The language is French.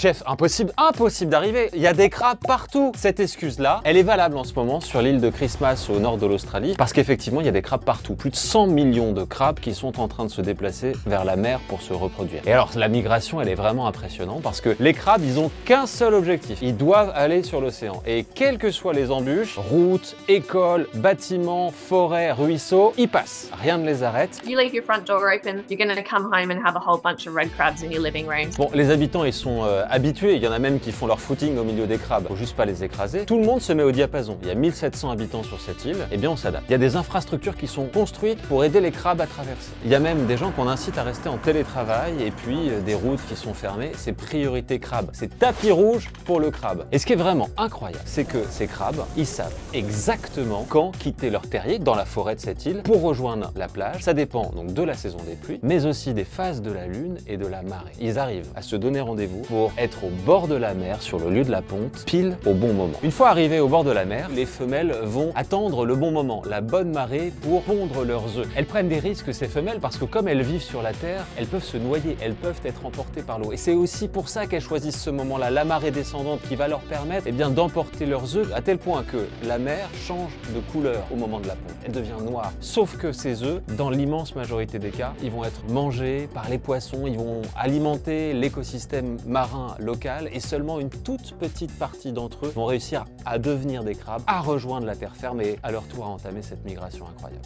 Chef, impossible d'arriver. Il y a des crabes partout. Cette excuse-là, elle est valable en ce moment sur l'île de Christmas au nord de l'Australie parce qu'effectivement, il y a des crabes partout. Plus de 100 millions de crabes qui sont en train de se déplacer vers la mer pour se reproduire. Et alors, la migration, elle est vraiment impressionnante parce que les crabes, ils ont qu'un seul objectif. Ils doivent aller sur l'océan. Et quelles que soient les embûches, routes, écoles, bâtiments, forêts, ruisseaux, ils passent. Rien ne les arrête. You leave your front door open, you're going to come home and have a whole bunch of red crabs in your living room. Bon, les habitants, ils sont habitués. Il y en a même qui font leur footing au milieu des crabes. Faut juste pas les écraser. Tout le monde se met au diapason. Il y a 1700 habitants sur cette île. Eh bien, on s'adapte. Il y a des infrastructures qui sont construites pour aider les crabes à traverser. Il y a même des gens qu'on incite à rester en télétravail et puis des routes qui sont fermées. C'est priorité crabe. C'est tapis rouge pour le crabe. Et ce qui est vraiment incroyable, c'est que ces crabes, ils savent exactement quand quitter leur terrier dans la forêt de cette île pour rejoindre la plage. Ça dépend donc de la saison des pluies, mais aussi des phases de la lune et de la marée. Ils arrivent à se donner rendez-vous pour être au bord de la mer, sur le lieu de la ponte, pile au bon moment. Une fois arrivés au bord de la mer, les femelles vont attendre le bon moment, la bonne marée pour pondre leurs œufs. Elles prennent des risques, ces femelles, parce que comme elles vivent sur la terre, elles peuvent se noyer, elles peuvent être emportées par l'eau. Et c'est aussi pour ça qu'elles choisissent ce moment-là, la marée descendante qui va leur permettre d'emporter leurs œufs, à tel point que la mer change de couleur au moment de la ponte. Elle devient noire. Sauf que ces œufs, dans l'immense majorité des cas, ils vont être mangés par les poissons, ils vont alimenter l'écosystème marin local et seulement une toute petite partie d'entre eux vont réussir à devenir des crabes, à rejoindre la terre ferme et à leur tour à entamer cette migration incroyable.